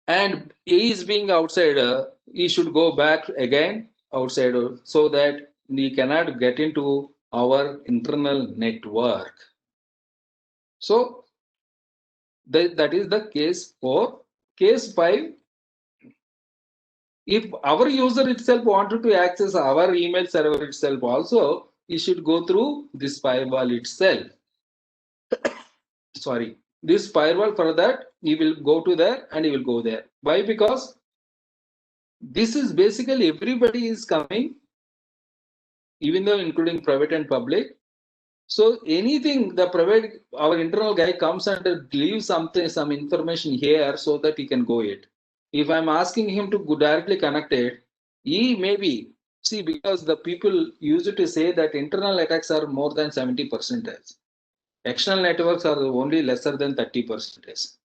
and he is being outside, he should go back again outside so that he cannot get into our internal network. So that is the case 4. Case 5, if our user itself wanted to access our email server itself also, he should go through this firewall itself. Sorry, this firewall, for that he will go to there and he will go there. Why? Because this is basically everybody is coming, even though including private and public. So anything the private, our internal guy comes and leaves something, some information here so that he can go it. If I'm asking him to go directly connect it, he maybe see, because the people used to say that internal attacks are more than 70%. External networks are only lesser than 30%.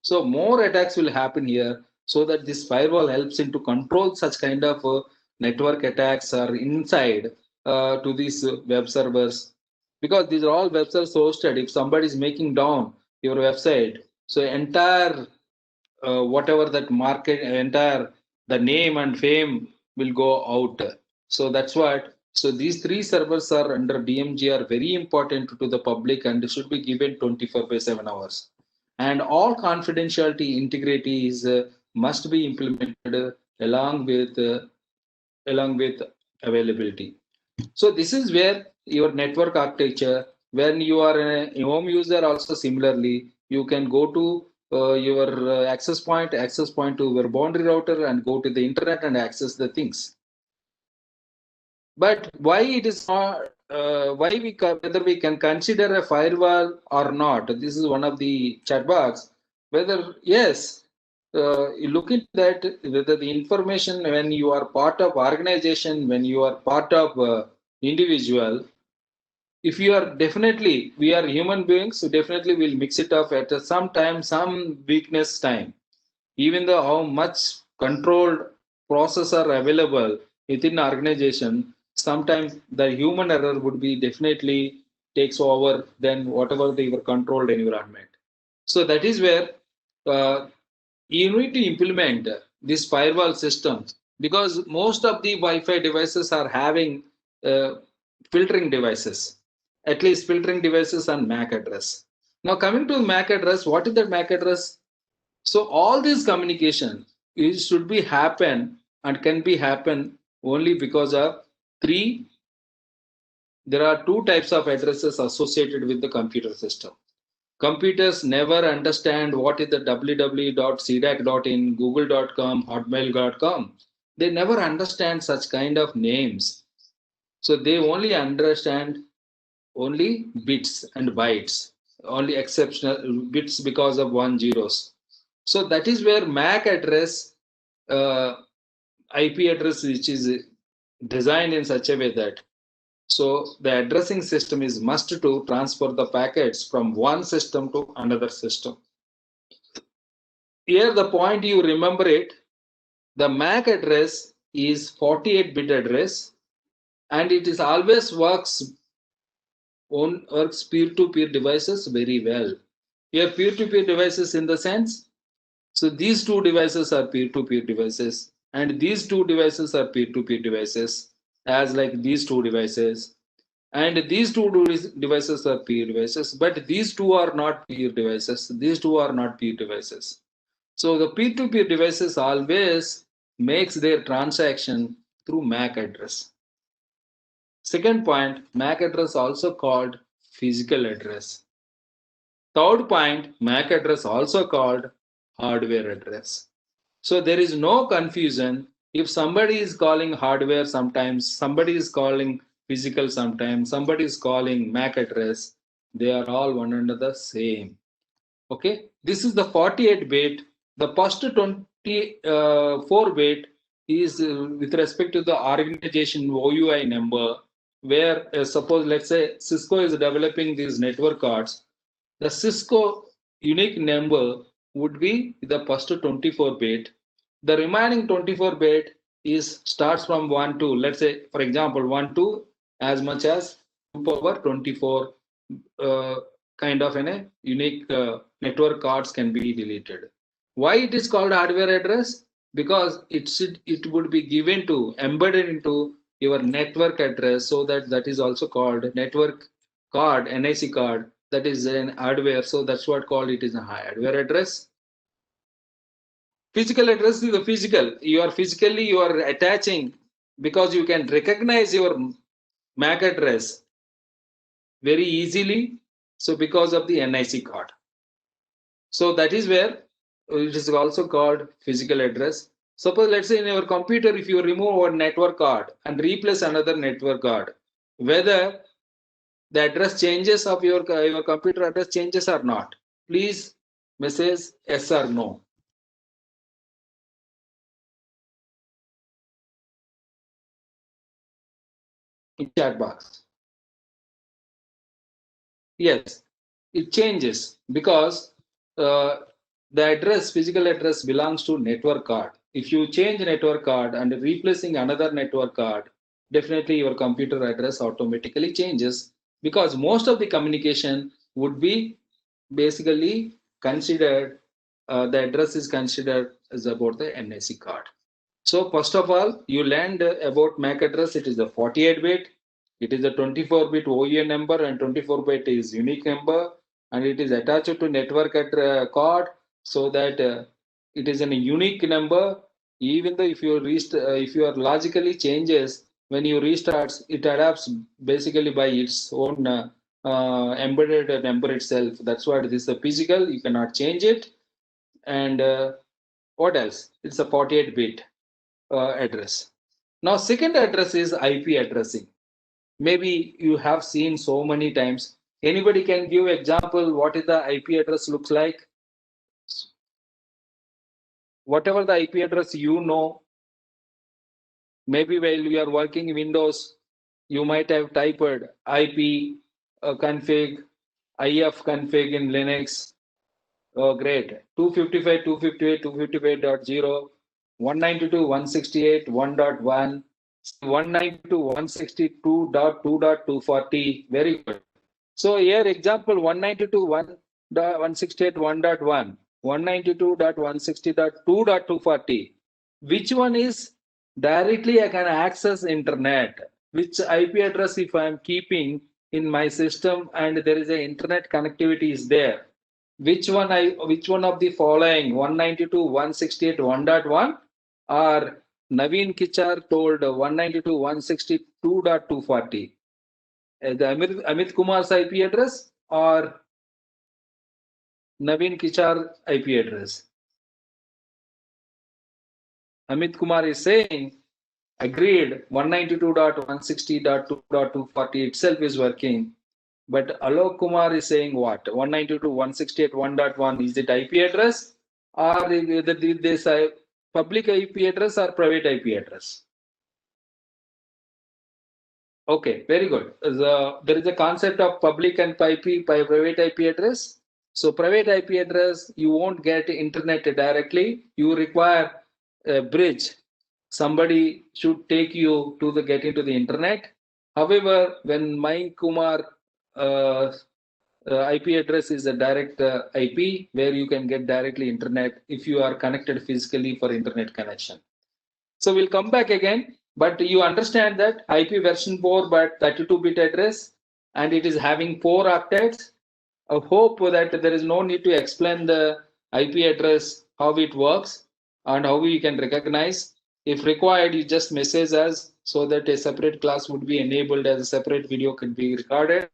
So more attacks will happen here, so that this firewall helps in to control such kind of network attacks are inside to these web servers, because these are all web servers hosted. If somebody is making down your website, so entire whatever that market, entire the name and fame will go out. So that's what. So these three servers are under DMG are very important to the public and should be given 24 by 7 hours. And all confidentiality integrity is must be implemented along with availability. So this is where your network architecture, when you are a home user also similarly, you can go to your access point to your boundary router and go to the internet and access the things. But why it is not, why whether we can consider a firewall or not, this is one of the chat box. Whether, yes, you look into that, whether the information when you are part of organization, when you are part of individual, if you are definitely, we are human beings, so definitely we'll mix it up at some time, some weakness time. Even though how much controlled process are available within organization, sometimes the human error would be definitely takes over than whatever the your controlled environment. So that is where uh, you need to implement this firewall system, because most of the Wi-Fi devices are having uh, filtering devices, at least filtering devices on MAC address. Now coming to MAC address, what is that MAC address? So all this communication is should be happen and can be happen only because of three. There are two types of addresses associated with the computer system. Computers never understand what is the www.cdac.in, google.com, hotmail.com. They never understand such kind of names. So they only understand only bits and bytes, only exceptional bits because of one zeros. So that is where MAC address, uh, IP address, which is designed in such a way that, so the addressing system is must to transfer the packets from one system to another system. Here the point you remember it, the MAC address is 48-bit address, and it is always works peer-to-peer devices very well. Here peer-to-peer devices in the sense, so these two devices are peer-to-peer devices, and these two devices are peer-to-peer devices, as like these two devices, and these two devices are peer devices, but these two are not peer devices. These two are not peer devices. So the peer-to-peer devices always makes their transaction through MAC address. Second point, MAC address also called physical address. Third point, MAC address also called hardware address. So there is no confusion. If somebody is calling hardware sometimes, somebody is calling physical sometimes, somebody is calling MAC address, they are all one and the same. Okay, this is the 48-bit. The first 24-bit is with respect to the organization OUI number, where suppose let's say Cisco is developing these network cards, the Cisco unique number would be the first 24-bit. The remaining 24-bit is starts from 1 to, let's say for example 1 to as much as 2 power 24 kind of a unique network cards can be deleted. Why it is called hardware address? Because it would be given to, embedded into your network address, so that is also called network card, NIC card. That is an hardware, so that's what called it is a hardware address. Physical address is the physical. You are attaching, because you can recognize your MAC address very easily. So because of the NIC card. So that is where it is also called physical address. Suppose, let's say in your computer, if you remove one network card and replace another network card, whether the address changes of your computer address changes or not, please message yes or no in chat box. Yes, it changes because the address, physical address, belongs to network card. If you change network card and replacing another network card, definitely your computer address automatically changes, because most of the communication would be basically considered, the address is considered as about the NIC card. So first of all, you learned about MAC address. It is a 48-bit. It is a 24-bit OEN number, and 24-bit is unique number, and it is attached to network card, so that it is a unique number. Even though if you are logically changes, when you restart, it adapts basically by its own embedded number itself. That's what it is. A physical, you cannot change it. And what else? It's a 48-bit address. Now, second address is IP addressing. Maybe you have seen so many times. Anybody can give example what is the IP address looks like? Whatever the IP address you know, maybe while you are working Windows, you might have typed IP config, IF config in Linux. Oh, great. 255, 258, 255.0, 192, 168, 1.1, 192, 162.2.240. Very good. So here example 192, 168, 1.1, 192.160.2.240. Which one is directly I can access internet? Which IP address if I am keeping in my system and there is a internet connectivity is there? Which one of the following 192, 168, 1.1 or Naveen Kichar told 192, 162.240? The Amit Kumar's IP address or Naveen Kichar IP address? Amit Kumar is saying agreed 192.160.2.240 itself is working. But Alok Kumar is saying what? 192.168.1.1 is it IP address or this public IP address or private IP address? Okay, very good. There is a concept of public and private IP address. So private IP address, you won't get internet directly. You require a bridge. Somebody should take you to get into the internet. However, when Mai Kumar IP address is a direct IP where you can get directly internet if you are connected physically for internet connection. So we'll come back again, but you understand that IP version 4 but 32-bit address, and it is having 4 octets. I hope that there is no need to explain the IP address, how it works and how we can recognize. If required, you just message us so that a separate class would be enabled as a separate video can be recorded.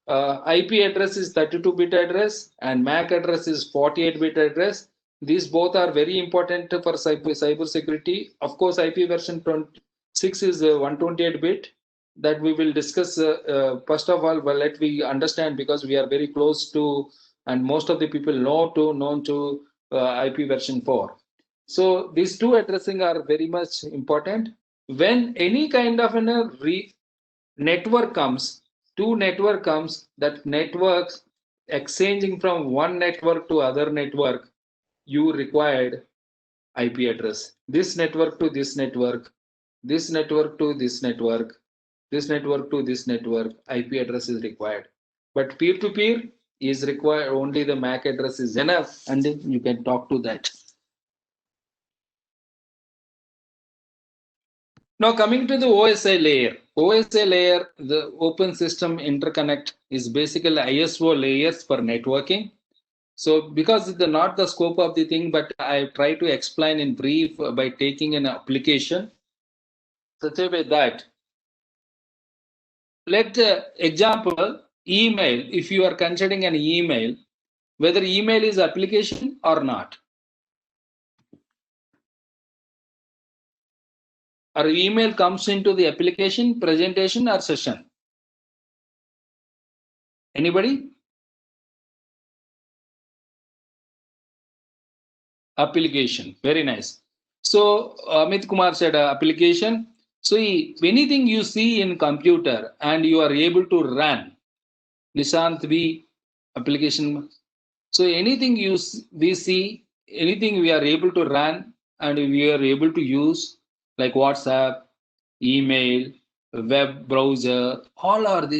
IP address is 32-bit address and MAC address is 48-bit address. These both are very important for cyber security. Of course, IP version 6 is 128-bit that we will discuss. First of all, well, let we understand because we are very close to, and most of the people known to IP version 4. So these two addressing are very much important. When any kind of network comes, that networks exchanging from one network to other network, you required IP address. This network to this network, this network to this network, this network to this network, IP address is required. But peer-to-peer, is required, only the MAC address is enough, and then you can talk to that. Now coming to the OSI layer. OSI layer, the Open System Interconnect, is basically ISO layers for networking. So because it's not the scope of the thing, but I try to explain in brief by taking an application such a way that, let example, email, if you are considering an email, whether email is application or not, or email comes into the application, presentation, or session. Anybody? Application. Very nice. So Amit Kumar said application. So anything you see in computer and you are able to run, Nishant B application. So anything we see, anything we are able to run and we are able to use, like WhatsApp, email, web browser, all are these